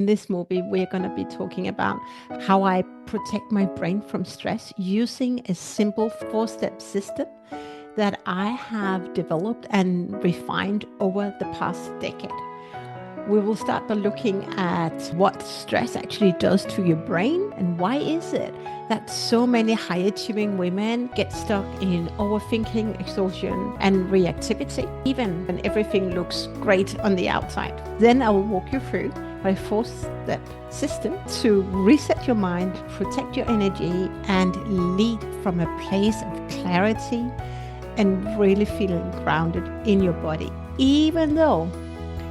In this movie, we're going to be talking about how I protect my brain from stress using a simple 4-step system that I have developed and refined over the past decade. We will start by looking at what stress actually does to your brain and why is it that so many high-achieving women get stuck in overthinking, exhaustion, and reactivity, even when everything looks great on the outside. Then I will walk you through my 4-step system to reset your mind, protect your energy, and lead from a place of clarity and really feeling grounded in your body, even though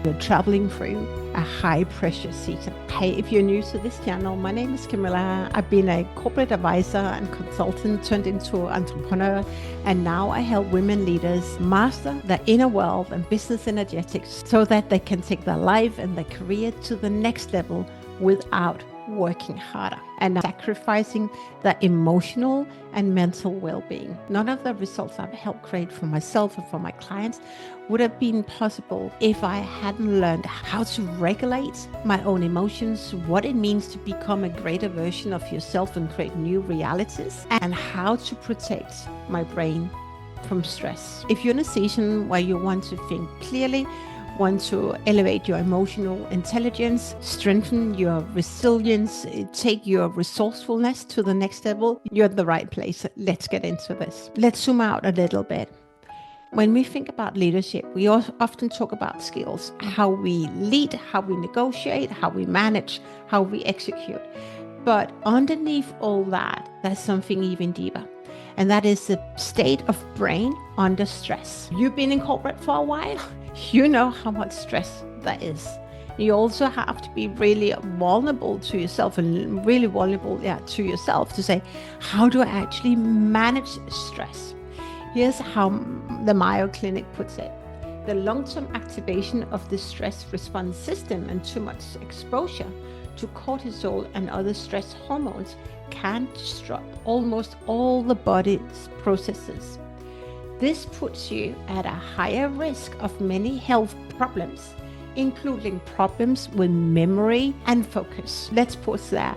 you're traveling through a high pressure season. Hey, if you're new to this channel, my name is Camilla. I've been a corporate advisor and consultant turned into entrepreneur, and now I help women leaders master their inner world and business energetics so that they can take their life and their career to the next level without working harder and sacrificing their emotional and mental well-being. None of the results I've helped create for myself and for my clients would have been possible if I hadn't learned how to regulate my own emotions, what it means to become a greater version of yourself and create new realities, and how to protect my brain from stress. If you're in a season where you want to think clearly, want to elevate your emotional intelligence, strengthen your resilience, take your resourcefulness to the next level, you're at the right place. Let's get into this. Let's zoom out a little bit. When we think about leadership, we often talk about skills, how we lead, how we negotiate, how we manage, how we execute. But underneath all that, there's something even deeper. And that is the state of brain under stress. You've been in corporate for a while. You know how much stress that is. You also have to be really vulnerable to yourself and really vulnerable to yourself to say, how do I actually manage stress? Here's how the Mayo Clinic puts it. The long-term activation of the stress response system and too much exposure to cortisol and other stress hormones can disrupt almost all the body's processes. This puts you at a higher risk of many health problems, including problems with memory and focus. Let's pause there.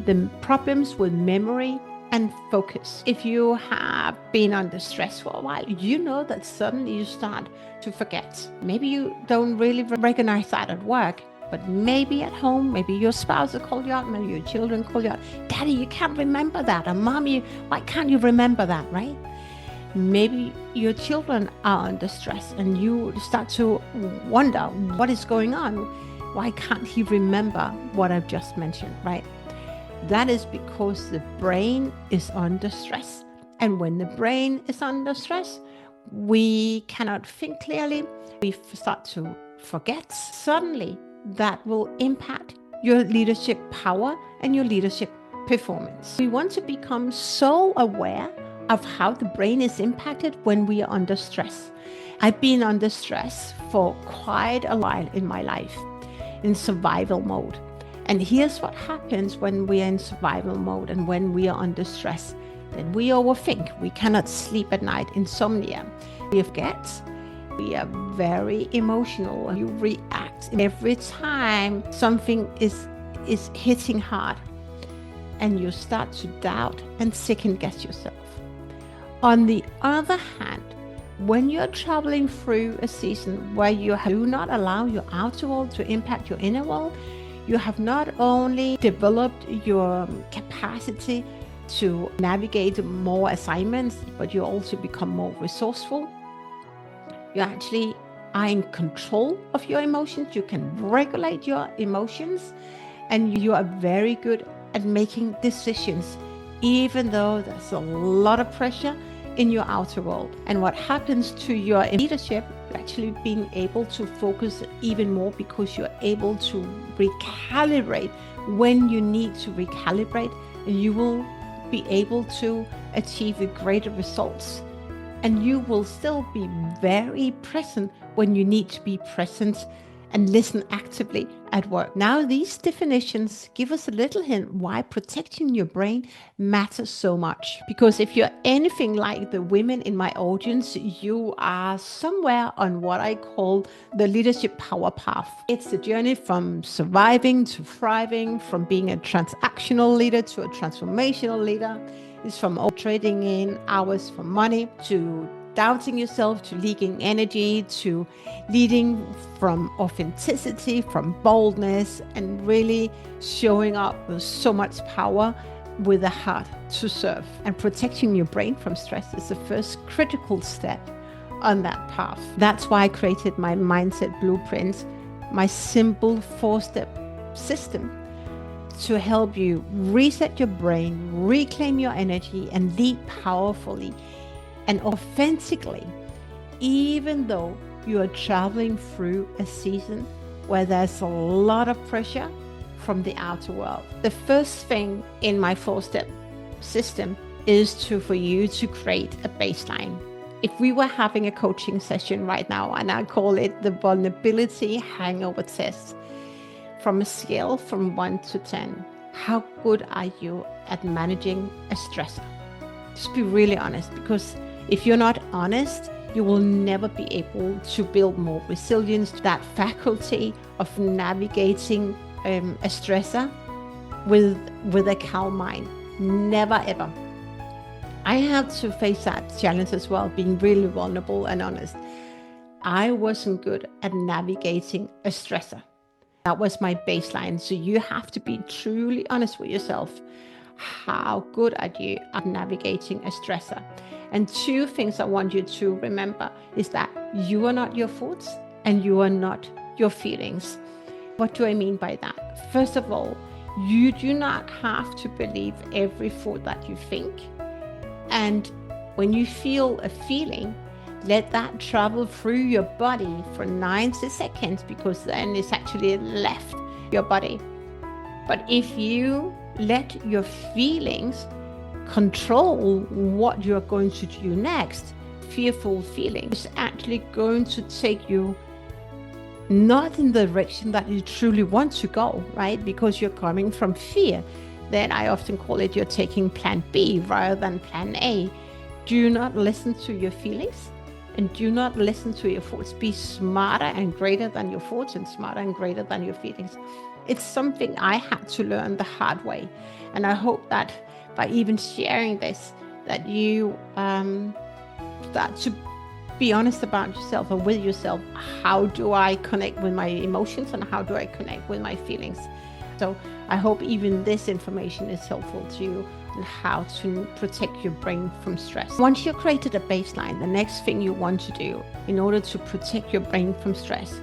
The problems with memory and focus. If you have been under stress for a while, you know that suddenly you start to forget. Maybe you don't really recognize that at work, but maybe at home, maybe your spouse will call you out, maybe your children call you out. Daddy, you can't remember that. Or Mommy, why can't you remember that, right? Maybe your children are under stress and you start to wonder what is going on. Why can't he remember what I've just mentioned, right? That is because the brain is under stress. And when the brain is under stress, we cannot think clearly. We start to forget. Suddenly, that will impact your leadership power and your leadership performance. We want to become so aware of how the brain is impacted when we are under stress. I've been under stress for quite a while in my life, in survival mode. And here's what happens when we are in survival mode and when we are under stress. Then we overthink. We cannot sleep at night, insomnia. We forget. We are very emotional. You react every time something is hitting hard. And you start to doubt and second guess yourself. On the other hand, when you're traveling through a season where you do not allow your outer world to impact your inner world, you have not only developed your capacity to navigate more assignments, but you also become more resourceful. You actually are in control of your emotions. You can regulate your emotions, and you are very good at making decisions, even though there's a lot of pressure in your outer world. And what happens to your leadership, actually being able to focus even more because you're able to recalibrate when you need to recalibrate, and you will be able to achieve greater results. And you will still be very present when you need to be present and listen actively at work. Now, these definitions give us a little hint why protecting your brain matters so much. Because if you're anything like the women in my audience, you are somewhere on what I call the leadership power path. It's the journey from surviving to thriving, from being a transactional leader to a transformational leader. It's from trading in hours for money to doubting yourself, to leaking energy, to leading from authenticity, from boldness, and really showing up with so much power with a heart to serve. And protecting your brain from stress is the first critical step on that path. That's why I created my mindset blueprint, my simple 4-step system to help you reset your brain, reclaim your energy, and lead powerfully and authentically, even though you are traveling through a season where there's a lot of pressure from the outer world. The first thing in my 4-step system is for you to create a baseline. If we were having a coaching session right now, and I call it the vulnerability hangover test, from a scale from 1 to 10, how good are you at managing a stressor? Just be really honest, because if you're not honest, you will never be able to build more resilience, that faculty of navigating a stressor with a calm mind. Never, ever. I had to face that challenge as well, being really vulnerable and honest. I wasn't good at navigating a stressor. That was my baseline. So you have to be truly honest with yourself. How good are you at navigating a stressor? And 2 things I want you to remember is that you are not your thoughts and you are not your feelings. What do I mean by that? First of all, you do not have to believe every thought that you think. And when you feel a feeling, let that travel through your body for 90 seconds, because then it's actually left your body. But if you let your feelings control what you're going to do next, fearful feelings is actually going to take you not in the direction that you truly want to go, right? Because you're coming from fear. Then I often call it you're taking plan B rather than plan A. Do not listen to your feelings and do not listen to your thoughts. Be smarter and greater than your thoughts and smarter and greater than your feelings. It's something I had to learn the hard way. And I hope that by even sharing this, that you start to be honest about yourself and with yourself. How do I connect with my emotions and how do I connect with my feelings? So I hope even this information is helpful to you on how to protect your brain from stress. Once you've created a baseline, the next thing you want to do in order to protect your brain from stress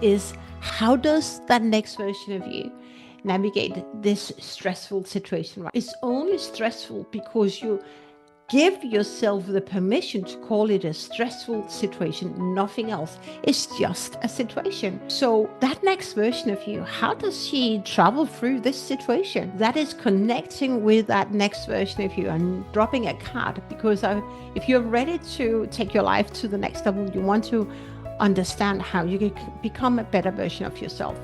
is, how does that next version of you navigate this stressful situation? It's only stressful because you give yourself the permission to call it a stressful situation, nothing else. It's just a situation. So that next version of you, how does she travel through this situation? That is connecting with that next version of you and dropping a card, because if you're ready to take your life to the next level, you want to understand how you can become a better version of yourself.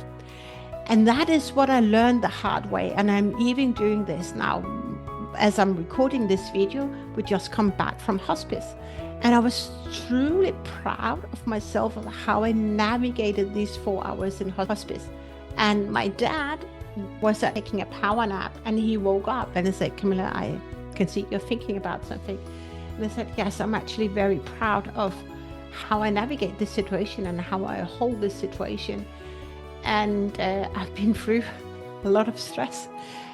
And that is what I learned the hard way. And I'm even doing this now. As I'm recording this video, we just come back from hospice. And I was truly proud of myself of how I navigated these 4 hours in hospice. And my dad was taking a power nap and he woke up and he said, "Camilla, I can see you're thinking about something." And I said, "Yes, I'm actually very proud of how I navigate this situation and how I hold this situation. And I've been through a lot of stress.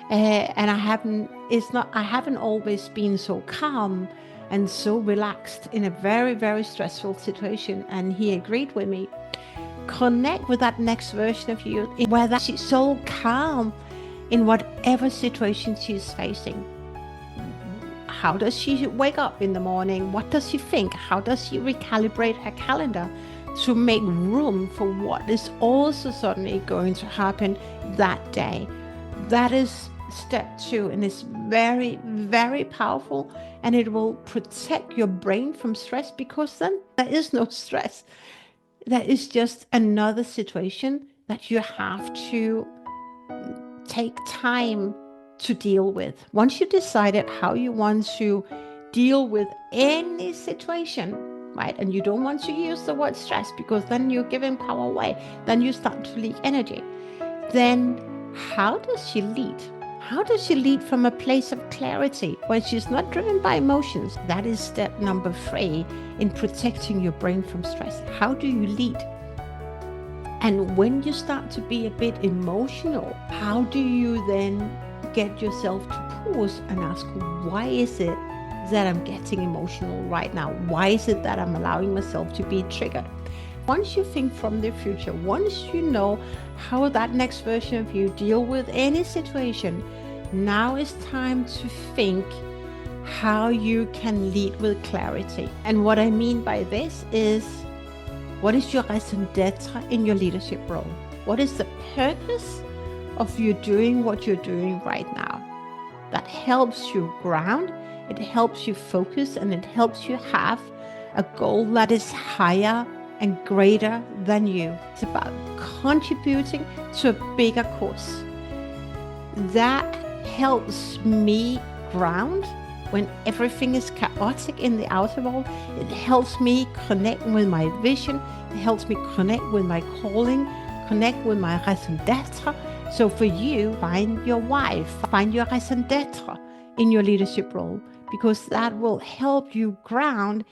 And I haven't always been so calm and so relaxed in a very, very stressful situation." And he agreed with me. Connect with that next version of you, where that she's so calm in whatever situation she's facing. How does she wake up in the morning? What does she think? How does she recalibrate her calendar to make room for what is also suddenly going to happen that day? That is step 2, and it's very, very powerful, and it will protect your brain from stress, because then there is no stress. that is just another situation that you have to take time to deal with. Once you decided how you want to deal with any situation, right? And you don't want to use the word stress because then you're giving power away. Then you start to leak energy. Then how does she lead? How does she lead from a place of clarity where she's not driven by emotions? That is step number 3 in protecting your brain from stress. How do you lead? And when you start to be a bit emotional, how do you then get yourself to pause and ask, why is it that I'm getting emotional right now? Why is it that I'm allowing myself to be triggered? Once you think from the future, once you know how that next version of you deal with any situation, now is time to think how you can lead with clarity. And what I mean by this is, what is your raison d'etre in your leadership role? What is the purpose of you doing what you're doing right now? That helps you ground, it helps you focus, and it helps you have a goal that is higher and greater than you. It's about contributing to a bigger cause. That helps me ground when everything is chaotic in the outer world. It helps me connect with my vision. It helps me connect with my calling, connect with my raison d'etre. So for you, find your why, find your raison d'etre in your leadership role, because that will help you ground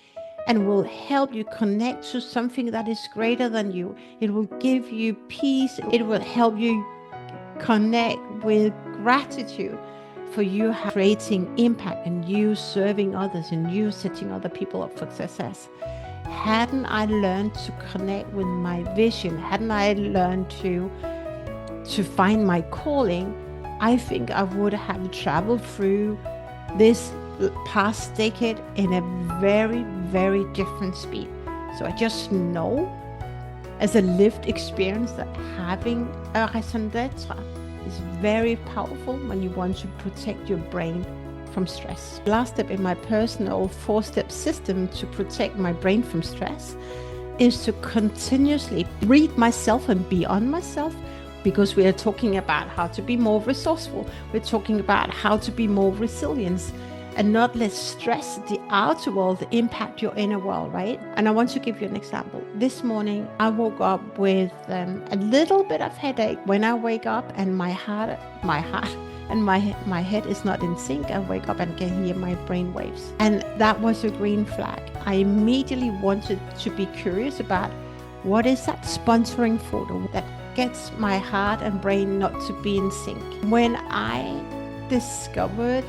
and will help you connect to something that is greater than you. It will give you peace. It will help you connect with gratitude for you creating impact and you serving others and you setting other people up for success. Hadn't I learned to connect with my vision, hadn't I learned to find my calling, I think I would have traveled through this past decade in a very, very different speed. So I just know as a lived experience that having a raison d'etre is very powerful when you want to protect your brain from stress. Last step in my personal 4-step system to protect my brain from stress is to continuously read myself and be on myself, because we are talking about how to be more resourceful. We're talking about how to be more resilient and not let stress, the outer world, impact your inner world, right? And I want to give you an example. This morning, I woke up with a little bit of headache. When I wake up and my heart and my head is not in sync, I wake up and can hear my brain waves. And that was a green flag. I immediately wanted to be curious about what is that sponsoring photo that gets my heart and brain not to be in sync. When I discovered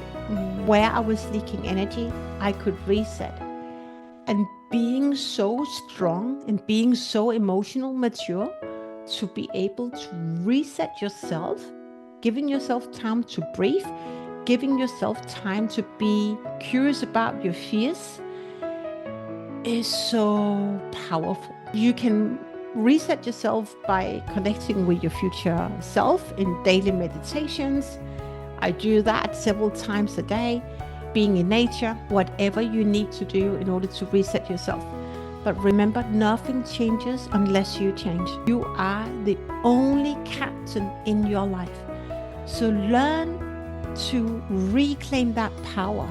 where I was leaking energy, I could reset. And being so strong and being so emotional mature to be able to reset yourself, giving yourself time to breathe, giving yourself time to be curious about your fears is so powerful. You can reset yourself by connecting with your future self in daily meditations. I do that several times a day, being in nature, whatever you need to do in order to reset yourself. But remember, nothing changes unless you change. You are the only captain in your life. So learn to reclaim that power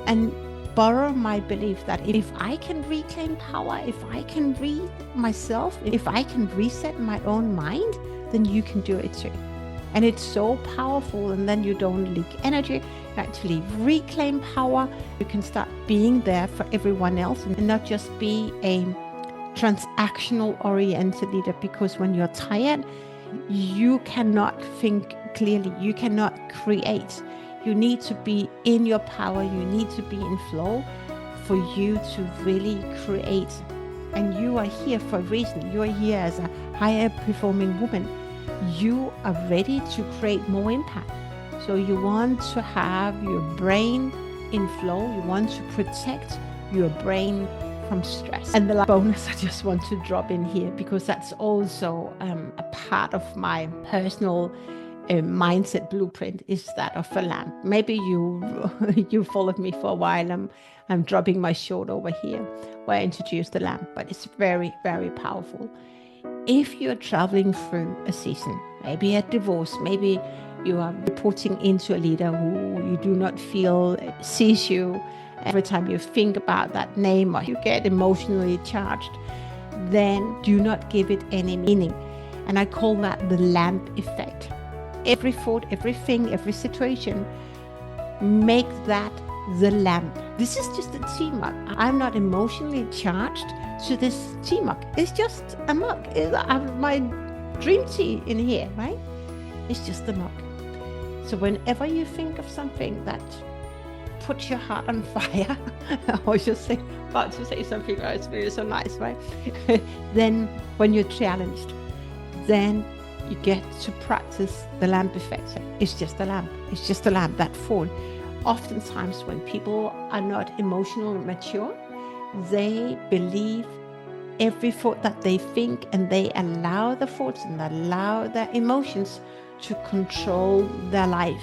and borrow my belief that if I can reclaim power, if I can read myself, if I can reset my own mind, then you can do it too. And it's so powerful, and then you don't leak energy, you actually reclaim power. You can start being there for everyone else and not just be a transactional oriented leader, because when you're tired, you cannot think clearly, you cannot create. You need to be in your power, you need to be in flow for you to really create. And you are here for a reason. You are here as a higher performing woman. You are ready to create more impact. So you want to have your brain in flow. You want to protect your brain from stress. And the last bonus I just want to drop in here, because that's also a part of my personal mindset blueprint is that of a lamp. Maybe you followed me for a while. I'm dropping my short over here where I introduced the lamp, but it's very, very powerful. If you're traveling through a season, maybe a divorce, maybe you are reporting into a leader who you do not feel sees you, every time you think about that name or you get emotionally charged, then do not give it any meaning. And I call that the lamp effect. Every thought, everything, every situation, make that the lamp. This is just a tea mug. I'm not emotionally charged to this tea mug. It's just a mug. I have my dream tea in here, right? It's just a mug. So whenever you think of something that puts your heart on fire, I was just about to say something that's really so nice, right? Then when you're challenged, then you get to practice the lamp effect. It's just a lamp. It's just a lamp, that thought. Oftentimes when people are not emotionally mature, they believe every thought that they think, and they allow the thoughts and allow their emotions to control their life.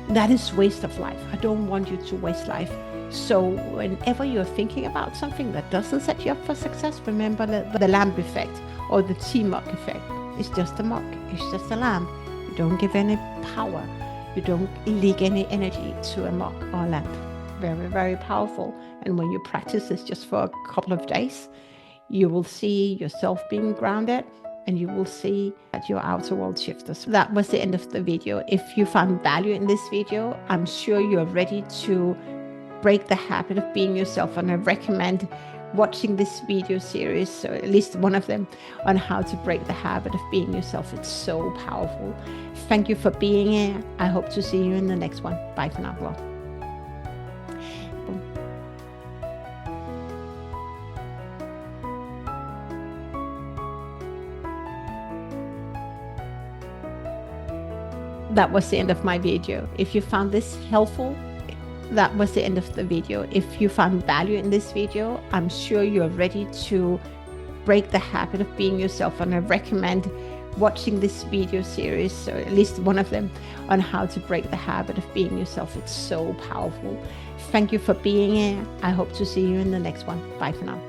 That is waste of life. I don't want you to waste life. So whenever you're thinking about something that doesn't set you up for success, remember the lamp effect or the tea mug effect. It's just a mug. It's just a lamp. You don't give any power. You don't leak any energy to a mug or a lamp. Very, very powerful. And when you practice this just for a couple of days, you will see yourself being grounded, and you will see that your outer world shifts. So that was the end of the video. If you found value in this video, I'm sure you're ready to break the habit of being yourself. And I recommend watching this video series, or at least one of them, on how to break the habit of being yourself. It's so powerful. Thank you for being here. I hope to see you in the next one. Bye for now. That was the end of my video. If you found this helpful, that was the end of the video. If you found value in this video, I'm sure you're ready to break the habit of being yourself. And I recommend watching this video series, or at least one of them, on how to break the habit of being yourself. It's so powerful. Thank you for being here. I hope to see you in the next one. Bye for now.